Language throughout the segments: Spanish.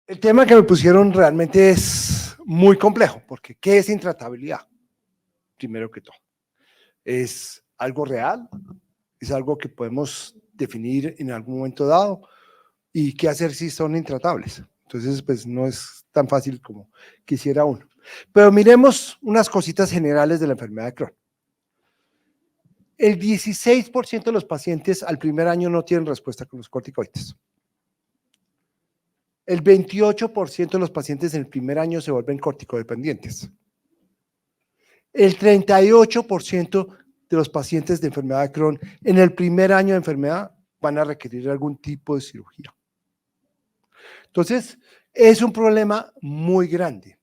El tema que me pusieron realmente es muy complejo, porque ¿qué es intratabilidad? Primero que todo, ¿es algo real? ¿Es algo que podemos definir en algún momento dado? ¿Y qué hacer si son intratables? Entonces, pues no es tan fácil como quisiera uno. Pero miremos unas cositas generales de la enfermedad de Crohn. El 16% de los pacientes al primer año no tienen respuesta con los corticoides. El 28% de los pacientes en el primer año se vuelven corticodependientes. El 38% de los pacientes de enfermedad de Crohn en el primer año de enfermedad van a requerir algún tipo de cirugía. Entonces, es un problema muy grande.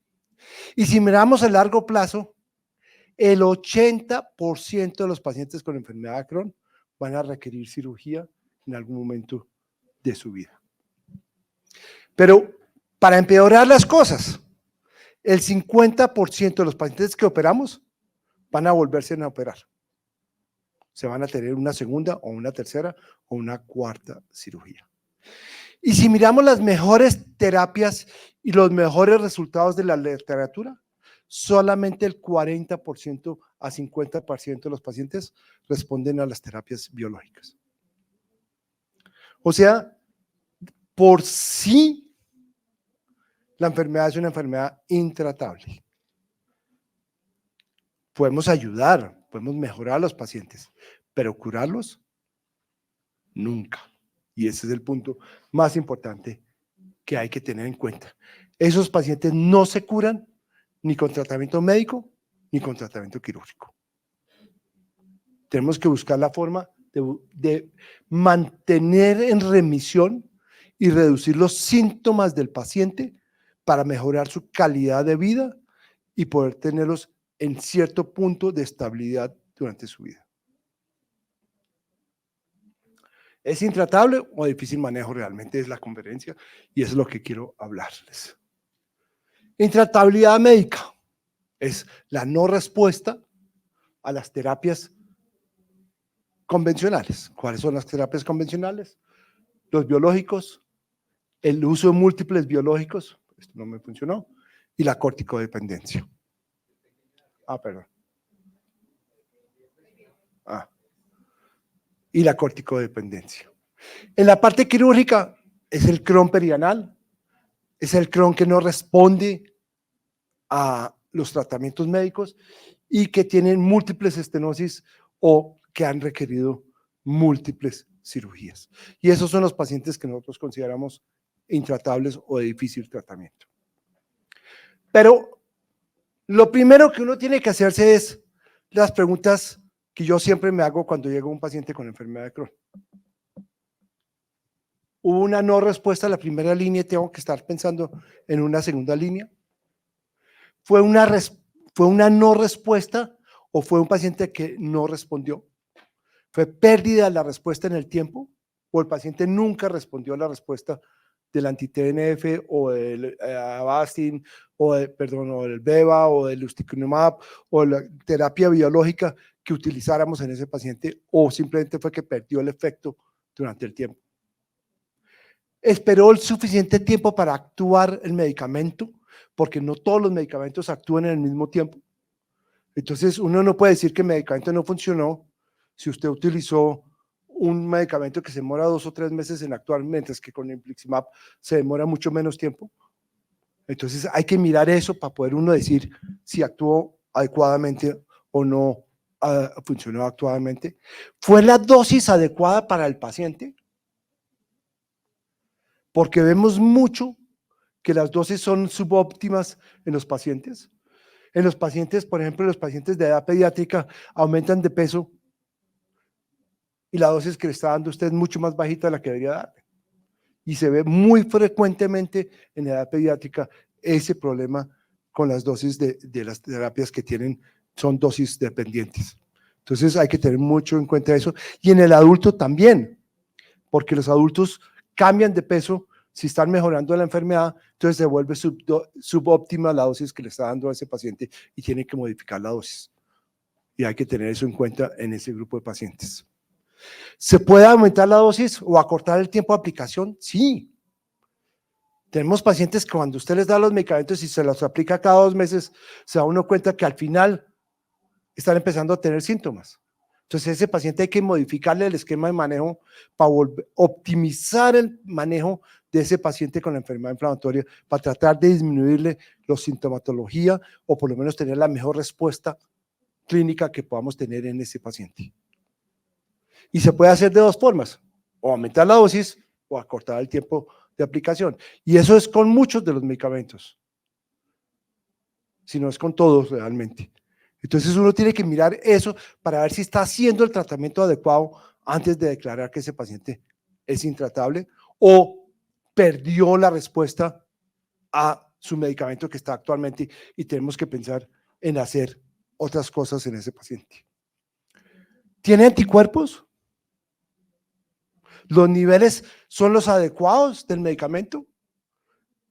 Y si miramos a largo plazo, el 80% de los pacientes con enfermedad de Crohn van a requerir cirugía en algún momento de su vida. Pero para empeorar las cosas, el 50% de los pacientes que operamos van a volverse a operar. Se van a tener una segunda o una tercera o una cuarta cirugía. Y si miramos las mejores terapias y los mejores resultados de la literatura, solamente el 40% a 50% de los pacientes responden a las terapias biológicas. O sea, por sí, la enfermedad es una enfermedad intratable. Podemos ayudar, podemos mejorar a los pacientes, pero curarlos, nunca. Y ese es el punto más importante que hay que tener en cuenta. Esos pacientes no se curan ni con tratamiento médico ni con tratamiento quirúrgico. Tenemos que buscar la forma de mantener en remisión y reducir los síntomas del paciente para mejorar su calidad de vida y poder tenerlos en cierto punto de estabilidad durante su vida. ¿Es intratable o de difícil manejo? Realmente es la conferencia y eso es lo que quiero hablarles. Intratabilidad médica es la no respuesta a las terapias convencionales. ¿Cuáles son las terapias convencionales? Los biológicos, el uso de múltiples biológicos, esto no me funcionó, y la corticodependencia. Perdón. Y la corticodependencia. En la parte quirúrgica es el Crohn perianal, es el Crohn que no responde a los tratamientos médicos y que tienen múltiples estenosis o que han requerido múltiples cirugías. Y esos son los pacientes que nosotros consideramos intratables o de difícil tratamiento. Pero lo primero que uno tiene que hacerse es las preguntas que yo siempre me hago cuando llega un paciente con enfermedad de Crohn. Hubo una no respuesta a la primera línea y tengo que estar pensando en una segunda línea. ¿Fue una no respuesta o fue un paciente que no respondió? ¿Fue pérdida de la respuesta en el tiempo o el paciente nunca respondió a la respuesta del anti-TNF o del Avastin o del Beva o del Ustekinumab o la terapia biológica que utilizáramos en ese paciente, o simplemente fue que perdió el efecto durante el tiempo? ¿Esperó el suficiente tiempo para actuar el medicamento? Porque no todos los medicamentos actúan en el mismo tiempo. Entonces, uno no puede decir que el medicamento no funcionó si usted utilizó un medicamento que se demora 2 o 3 meses en actuar, mientras que con infliximab se demora mucho menos tiempo. Entonces, hay que mirar eso para poder uno decir si actuó adecuadamente o no funcionó adecuadamente. ¿Fue la dosis adecuada para el paciente? Porque vemos mucho que las dosis son subóptimas en los pacientes. En los pacientes, por ejemplo, los pacientes de edad pediátrica aumentan de peso y la dosis que le está dando usted es mucho más bajita de la que debería darle. Y se ve muy frecuentemente en edad pediátrica ese problema con las dosis de las terapias que tienen, son dosis dependientes. Entonces hay que tener mucho en cuenta eso. Y en el adulto también, porque los adultos cambian de peso si están mejorando la enfermedad, entonces se vuelve subóptima la dosis que le está dando a ese paciente y tiene que modificar la dosis. Y hay que tener eso en cuenta en ese grupo de pacientes. ¿Se puede aumentar la dosis o acortar el tiempo de aplicación? Sí. Tenemos pacientes que cuando usted les da los medicamentos y se los aplica cada 2 meses, se da uno cuenta que al final están empezando a tener síntomas. Entonces ese paciente hay que modificarle el esquema de manejo para optimizar el manejo de ese paciente con la enfermedad inflamatoria, para tratar de disminuirle la sintomatología o por lo menos tener la mejor respuesta clínica que podamos tener en ese paciente. Y se puede hacer de 2 formas, o aumentar la dosis o acortar el tiempo de aplicación. Y eso es con muchos de los medicamentos, si no es con todos realmente. Entonces uno tiene que mirar eso para ver si está haciendo el tratamiento adecuado antes de declarar que ese paciente es intratable o perdió la respuesta a su medicamento que está actualmente y tenemos que pensar en hacer otras cosas en ese paciente. ¿Tiene anticuerpos? ¿Los niveles son los adecuados del medicamento?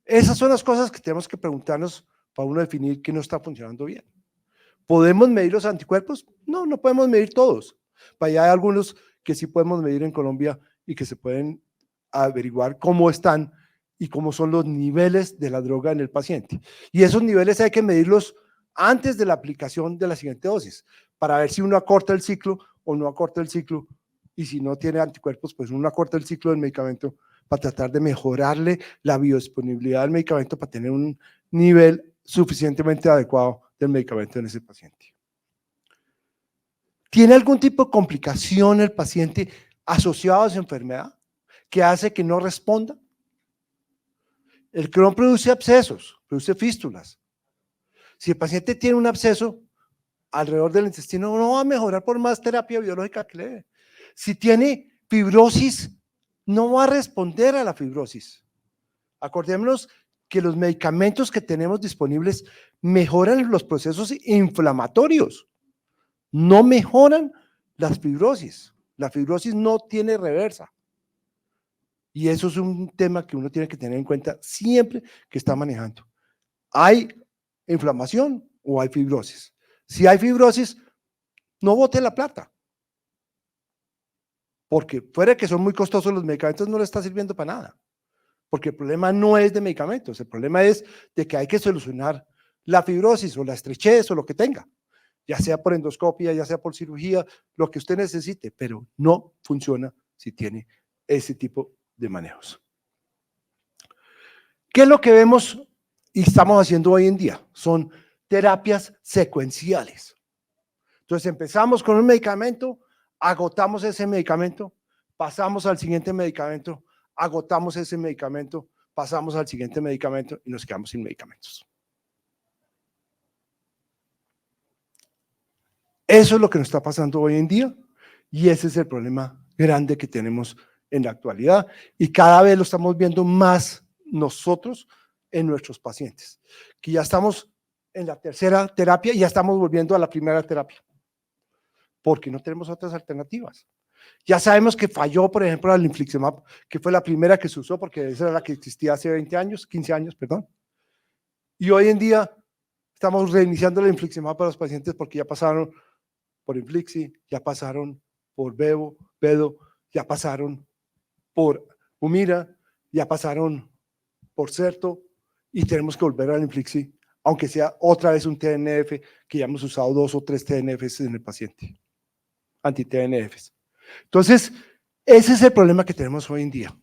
Esas son las cosas que tenemos que preguntarnos para uno definir que no está funcionando bien. ¿Podemos medir los anticuerpos? No, no podemos medir todos. Para allá hay algunos que sí podemos medir en Colombia y que se pueden averiguar cómo están y cómo son los niveles de la droga en el paciente. Y esos niveles hay que medirlos antes de la aplicación de la siguiente dosis, para ver si uno acorta el ciclo o no acorta el ciclo, y si no tiene anticuerpos, pues uno acorta el ciclo del medicamento para tratar de mejorarle la biodisponibilidad del medicamento para tener un nivel suficientemente adecuado del medicamento en ese paciente. ¿Tiene algún tipo de complicación el paciente asociado a esa enfermedad que hace que no responda? El Crohn produce abscesos, produce fístulas. Si el paciente tiene un absceso alrededor del intestino, no va a mejorar por más terapia biológica que le dé. Si tiene fibrosis, no va a responder a la fibrosis. Acordémonos que los medicamentos que tenemos disponibles mejoran los procesos inflamatorios, no mejoran las fibrosis. La fibrosis no tiene reversa. Y eso es un tema que uno tiene que tener en cuenta siempre que está manejando. ¿Hay inflamación o hay fibrosis? Si hay fibrosis, no bote la plata. Porque fuera que son muy costosos los medicamentos, no le está sirviendo para nada. Porque el problema no es de medicamentos, el problema es de que hay que solucionar la fibrosis o la estrechez o lo que tenga, ya sea por endoscopia, ya sea por cirugía, lo que usted necesite, pero no funciona si tiene ese tipo de manejos. ¿Qué es lo que vemos y estamos haciendo hoy en día? Son terapias secuenciales. Entonces empezamos con un medicamento, agotamos ese medicamento, pasamos al siguiente medicamento, agotamos ese medicamento, pasamos al siguiente medicamento y nos quedamos sin medicamentos. Eso es lo que nos está pasando hoy en día y ese es el problema grande que tenemos en la actualidad y cada vez lo estamos viendo más nosotros en nuestros pacientes, que ya estamos en la tercera terapia y ya estamos volviendo a la primera terapia, porque no tenemos otras alternativas. Ya sabemos que falló, por ejemplo, la infliximab, que fue la primera que se usó, porque esa era la que existía hace 20 años, 15 años, perdón. Y hoy en día estamos reiniciando la infliximab para los pacientes porque ya pasaron por Inflixi, ya pasaron por Bevo, Bedo, ya pasaron por Humira, ya pasaron por Certo y tenemos que volver al Inflixi, aunque sea otra vez un TNF, que ya hemos usado 2 o 3 TNFs en el paciente, anti-TNFs. Entonces, ese es el problema que tenemos hoy en día.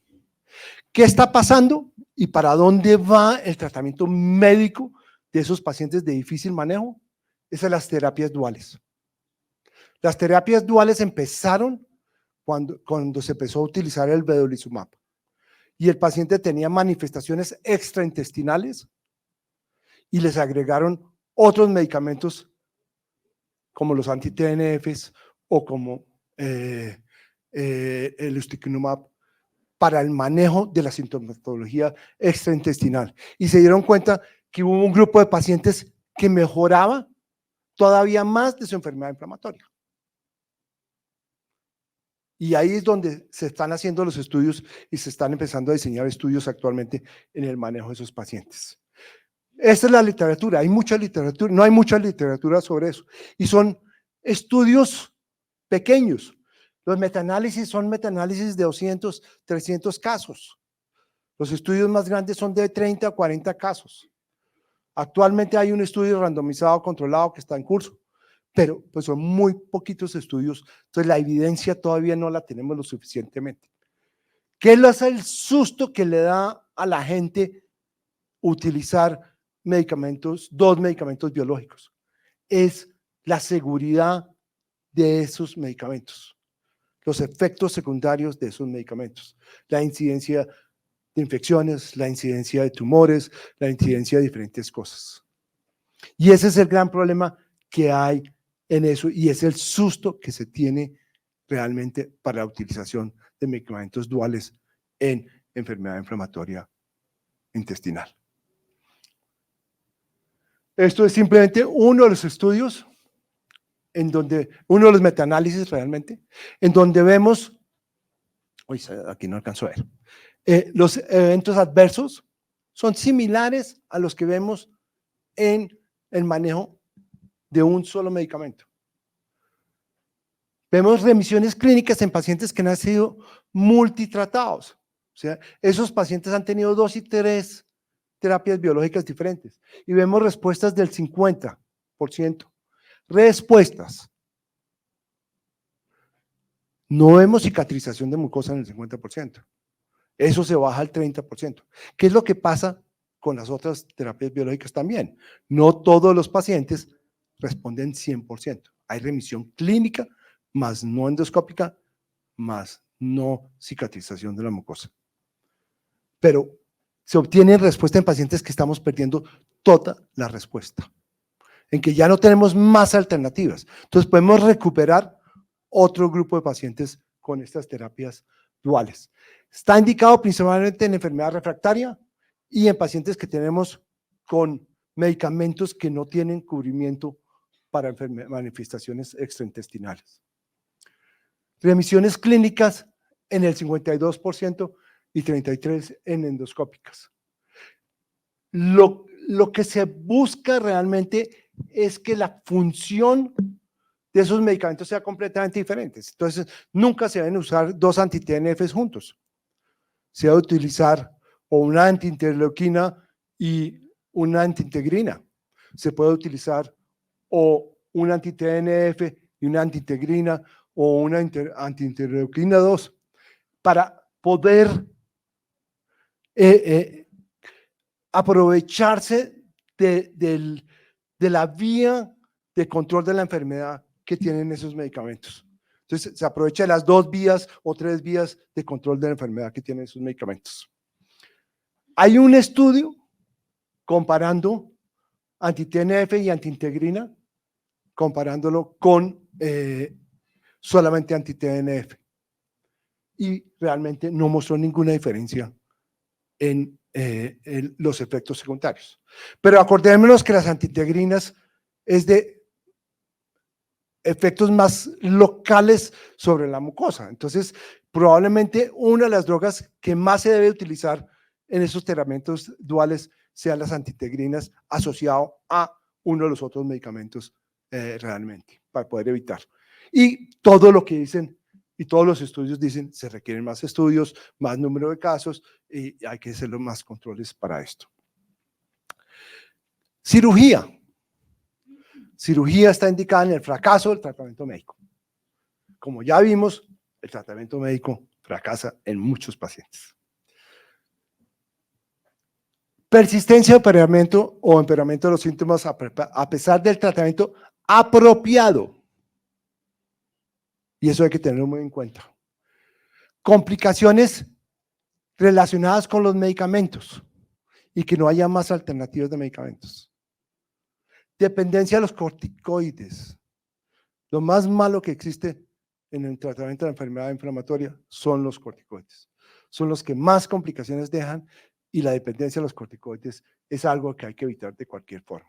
¿Qué está pasando y para dónde va el tratamiento médico de esos pacientes de difícil manejo? Esas son las terapias duales. Las terapias duales empezaron cuando se empezó a utilizar el vedolizumab y el paciente tenía manifestaciones extraintestinales y les agregaron otros medicamentos como los anti-TNFs o como el ustekinumab para el manejo de la sintomatología extraintestinal. Y se dieron cuenta que hubo un grupo de pacientes que mejoraba todavía más de su enfermedad inflamatoria. Y ahí es donde se están haciendo los estudios y se están empezando a diseñar estudios actualmente en el manejo de esos pacientes. Esta es la literatura, hay mucha literatura, no hay mucha literatura sobre eso. Y son estudios pequeños. Los metaanálisis son metaanálisis de 200, 300 casos. Los estudios más grandes son de 30 a 40 casos. Actualmente hay un estudio randomizado controlado que está en curso, pero pues son muy poquitos estudios, entonces la evidencia todavía no la tenemos lo suficientemente. ¿Qué es el susto que le da a la gente utilizar medicamentos, dos medicamentos biológicos? Es la seguridad de esos medicamentos, los efectos secundarios de esos medicamentos, la incidencia de infecciones, la incidencia de tumores, la incidencia de diferentes cosas. Y ese es el gran problema que hay en eso y es el susto que se tiene realmente para la utilización de medicamentos duales en enfermedad inflamatoria intestinal. Esto es simplemente uno de los estudios en donde, uno de los metaanálisis realmente, en donde vemos, uy, aquí no alcanzo a ver, los eventos adversos son similares a los que vemos en el manejo de un solo medicamento. Vemos remisiones clínicas en pacientes que no han sido multitratados. O sea, esos pacientes han tenido 2 y 3 terapias biológicas diferentes. Y vemos respuestas del 50%. Respuestas. No vemos cicatrización de mucosa en el 50%. Eso se baja al 30%. ¿Qué es lo que pasa con las otras terapias biológicas también? No todos los pacientes responden 100%. Hay remisión clínica, más no endoscópica, más no cicatrización de la mucosa. Pero se obtiene respuesta en pacientes que estamos perdiendo toda la respuesta, en que ya no tenemos más alternativas. Entonces podemos recuperar otro grupo de pacientes con estas terapias duales. Está indicado principalmente en enfermedad refractaria y en pacientes que tenemos con medicamentos que no tienen cubrimiento para manifestaciones extraintestinales. Remisiones clínicas en el 52% y 33% en endoscópicas. Lo que se busca realmente es que la función de esos medicamentos sea completamente diferente. Entonces, nunca se deben usar dos anti-TNFs juntos. Se debe utilizar o una antiinterleuquina y una antiintegrina. Se puede utilizar o un anti-TNF y una antiintegrina o una antiinterleuquina 2 para poder aprovecharse de la vía de control de la enfermedad que tienen esos medicamentos. Entonces, se aprovecha de las 2 vías o 3 vías de control de la enfermedad que tienen esos medicamentos. Hay un estudio comparando anti-TNF y antiintegrina, comparándolo con solamente anti-TNF. Y realmente no mostró ninguna diferencia en los efectos secundarios. Pero acordémonos que las antiintegrinas es de efectos más locales sobre la mucosa. Entonces, probablemente una de las drogas que más se debe utilizar en esos tratamientos duales sean las antiintegrinas asociado a uno de los otros medicamentos realmente, para poder evitar. Y todo lo que dicen y todos los estudios dicen se requieren más estudios, más número de casos y hay que hacer más controles para esto. Cirugía. Cirugía está indicada en el fracaso del tratamiento médico. Como ya vimos, el tratamiento médico fracasa en muchos pacientes. Persistencia de empeoramiento o empeoramiento de los síntomas a pesar del tratamiento apropiado. Y eso hay que tenerlo muy en cuenta. Complicaciones relacionadas con los medicamentos y que no haya más alternativas de medicamentos. Dependencia de los corticoides. Lo más malo que existe en el tratamiento de la enfermedad inflamatoria son los corticoides. Son los que más complicaciones dejan y la dependencia de los corticoides es algo que hay que evitar de cualquier forma.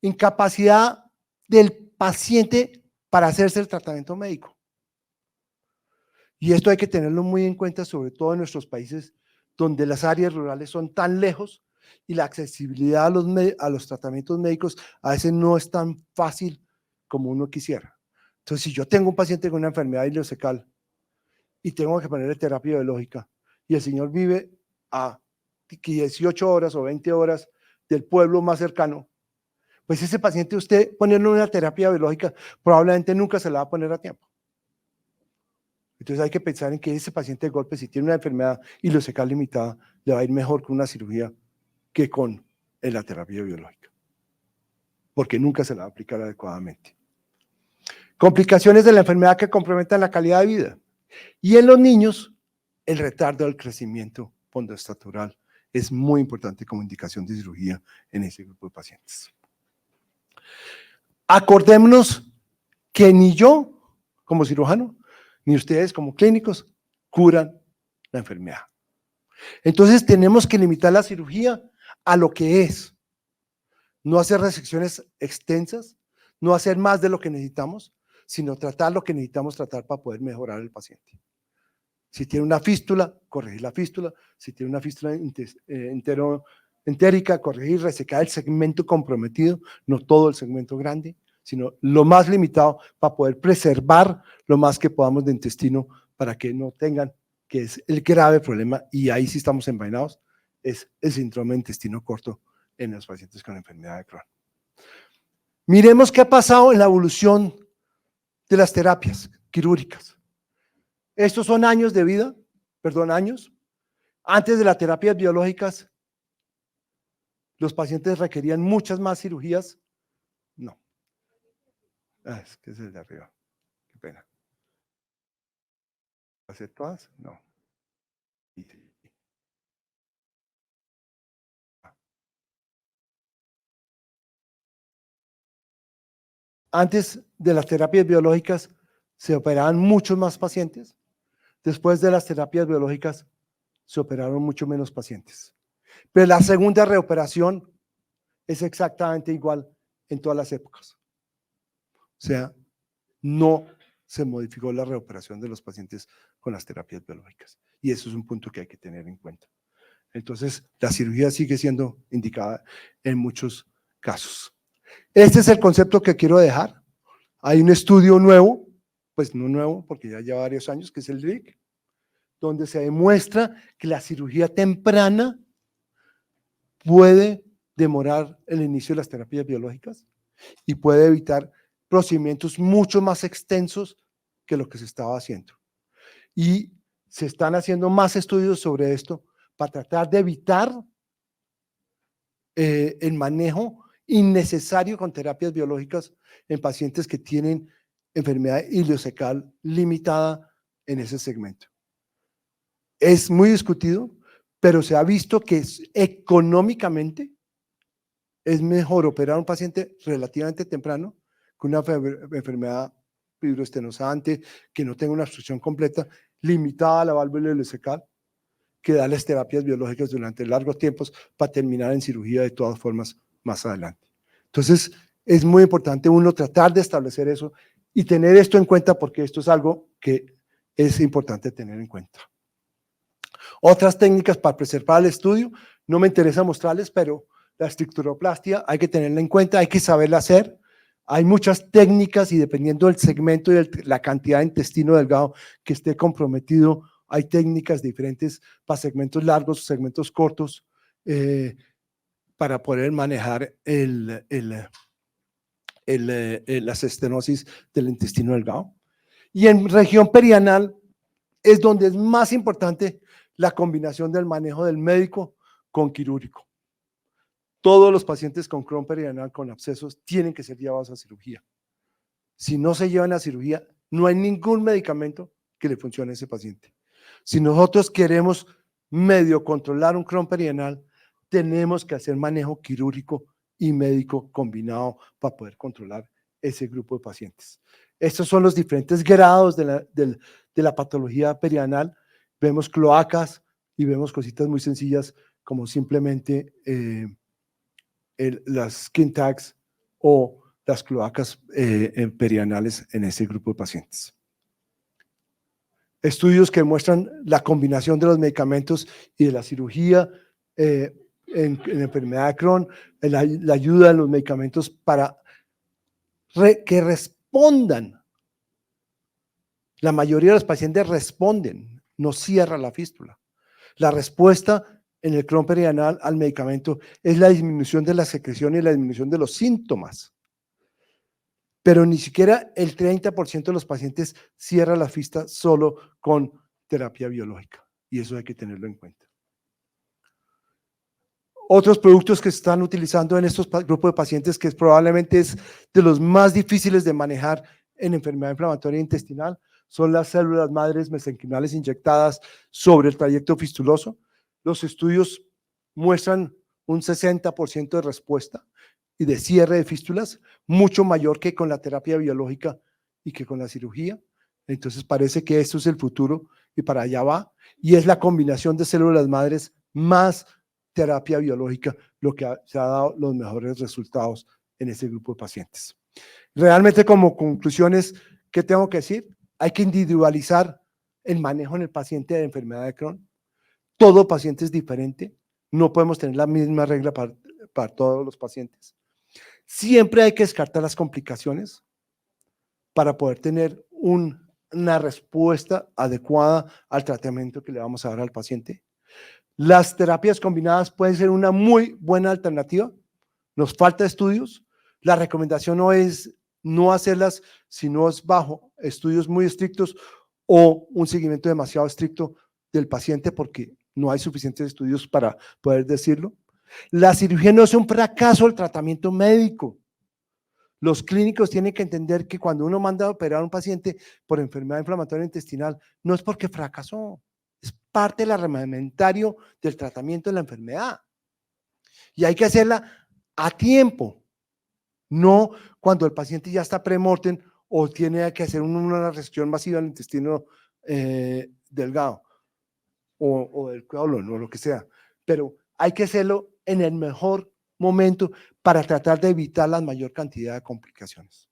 Incapacidad del paciente para hacerse el tratamiento médico. Y esto hay que tenerlo muy en cuenta, sobre todo en nuestros países donde las áreas rurales son tan lejos y la accesibilidad a los tratamientos médicos a veces no es tan fácil como uno quisiera. Entonces, si yo tengo un paciente con una enfermedad ileocecal y tengo que ponerle terapia biológica y el señor vive a 18 horas o 20 horas del pueblo más cercano, pues ese paciente usted ponerle una terapia biológica probablemente nunca se la va a poner a tiempo. Entonces hay que pensar en que ese paciente de golpe, si tiene una enfermedad ileocecal limitada, le va a ir mejor con una cirugía que con la terapia biológica, porque nunca se la va a aplicar adecuadamente. Complicaciones de la enfermedad que comprometan la calidad de vida. Y en los niños, el retardo del crecimiento pondoestatural es muy importante como indicación de cirugía en ese grupo de pacientes. Acordémonos que ni yo, como cirujano, ni ustedes como clínicos, curan la enfermedad. Entonces tenemos que limitar la cirugía a lo que es. No hacer resecciones extensas, no hacer más de lo que necesitamos, sino tratar lo que necesitamos tratar para poder mejorar al paciente. Si tiene una fístula, corregir la fístula. Si tiene una fístula entérica, corregir, resecar el segmento comprometido, no todo el segmento grande, sino lo más limitado para poder preservar lo más que podamos de intestino para que no tengan, que es el grave problema, y ahí sí estamos envainados, es el síndrome de intestino corto en los pacientes con enfermedad de Crohn. Miremos qué ha pasado en la evolución de las terapias quirúrgicas. Estos son años de vida, años. Antes de las terapias biológicas, los pacientes requerían muchas más cirugías. No. Es que es el de arriba. Qué pena. ¿Hacer todas? No. Antes de las terapias biológicas se operaban muchos más pacientes. Después de las terapias biológicas se operaron mucho menos pacientes. Pero la segunda reoperación es exactamente igual en todas las épocas. O sea, no se modificó la reoperación de los pacientes con las terapias biológicas. Y eso es un punto que hay que tener en cuenta. Entonces, la cirugía sigue siendo indicada en muchos casos. Este es el concepto que quiero dejar. Hay un estudio nuevo, pues no nuevo, porque ya lleva varios años, que es el DRIC, donde se demuestra que la cirugía temprana puede demorar el inicio de las terapias biológicas y puede evitar procedimientos mucho más extensos que lo que se estaba haciendo. Y se están haciendo más estudios sobre esto para tratar de evitar el manejo innecesario con terapias biológicas en pacientes que tienen enfermedad ileocecal limitada en ese segmento. Es muy discutido, pero se ha visto que económicamente es mejor operar a un paciente relativamente temprano con una enfermedad fibroestenosante, que no tenga una obstrucción completa, limitada a la válvula ileocecal, que darles terapias biológicas durante largos tiempos para terminar en cirugía de todas formas más adelante. Entonces, es muy importante uno tratar de establecer eso y tener esto en cuenta, porque esto es algo que es importante tener en cuenta. Otras técnicas para preservar el estudio, no me interesa mostrarles, pero la estructuroplastia hay que tenerla en cuenta, hay que saberla hacer. Hay muchas técnicas y dependiendo del segmento y de la cantidad de intestino delgado que esté comprometido, hay técnicas diferentes para segmentos largos, segmentos cortos, para poder manejar la estenosis del intestino delgado. Y en región perianal es donde es más importante la combinación del manejo del médico con quirúrgico. Todos los pacientes con Crohn perianal con abscesos tienen que ser llevados a cirugía. Si no se llevan a cirugía, no hay ningún medicamento que le funcione a ese paciente. Si nosotros queremos medio controlar un Crohn perianal, tenemos que hacer manejo quirúrgico y médico combinado para poder controlar ese grupo de pacientes. Estos son los diferentes grados de la patología perianal. Vemos cloacas y vemos cositas muy sencillas como simplemente las skin tags o las cloacas perianales en ese grupo de pacientes. Estudios que muestran la combinación de los medicamentos y de la cirugía en enfermedad de Crohn, la ayuda de los medicamentos para que respondan. La mayoría de los pacientes responden, no cierra la fístula. La respuesta en el Crohn perianal al medicamento es la disminución de la secreción y la disminución de los síntomas. Pero ni siquiera el 30% de los pacientes cierra la fiesta solo con terapia biológica. Y eso hay que tenerlo en cuenta. Otros productos que se están utilizando en estos grupos de pacientes, que probablemente es de los más difíciles de manejar en enfermedad inflamatoria intestinal, son las células madres mesenquimales inyectadas sobre el trayecto fistuloso. Los estudios muestran un 60% de respuesta y de cierre de fístulas, mucho mayor que con la terapia biológica y que con la cirugía. Entonces parece que esto es el futuro y para allá va. Y es la combinación de células madres más terapia biológica lo que se ha dado los mejores resultados en ese grupo de pacientes. Realmente, como conclusiones, ¿qué tengo que decir? Hay que individualizar el manejo en el paciente de enfermedad de Crohn. Todo paciente es diferente. No podemos tener la misma regla para todos los pacientes. Siempre hay que descartar las complicaciones para poder tener una respuesta adecuada al tratamiento que le vamos a dar al paciente. Las terapias combinadas pueden ser una muy buena alternativa. Nos falta estudios. La recomendación no es no hacerlas si no es bajo estudios muy estrictos o un seguimiento demasiado estricto del paciente, porque no hay suficientes estudios para poder decirlo. La cirugía no es un fracaso del tratamiento médico. Los clínicos tienen que entender que cuando uno manda a operar a un paciente por enfermedad inflamatoria intestinal, no es porque fracasó, es parte del armamentario del tratamiento de la enfermedad. Y hay que hacerla a tiempo, no cuando el paciente ya está premortem o tiene que hacer una resección masiva del intestino delgado o del colon o lo que sea. Pero hay que hacerlo en el mejor momento para tratar de evitar la mayor cantidad de complicaciones.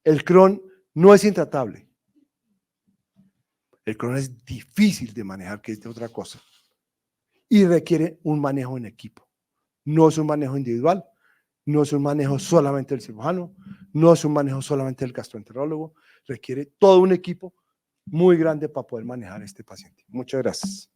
El Crohn no es intratable. El Crohn es difícil de manejar, que es otra cosa. Y requiere un manejo en equipo. No es un manejo individual, no es un manejo solamente del cirujano, no es un manejo solamente del gastroenterólogo, requiere todo un equipo muy grande para poder manejar a este paciente. Muchas gracias.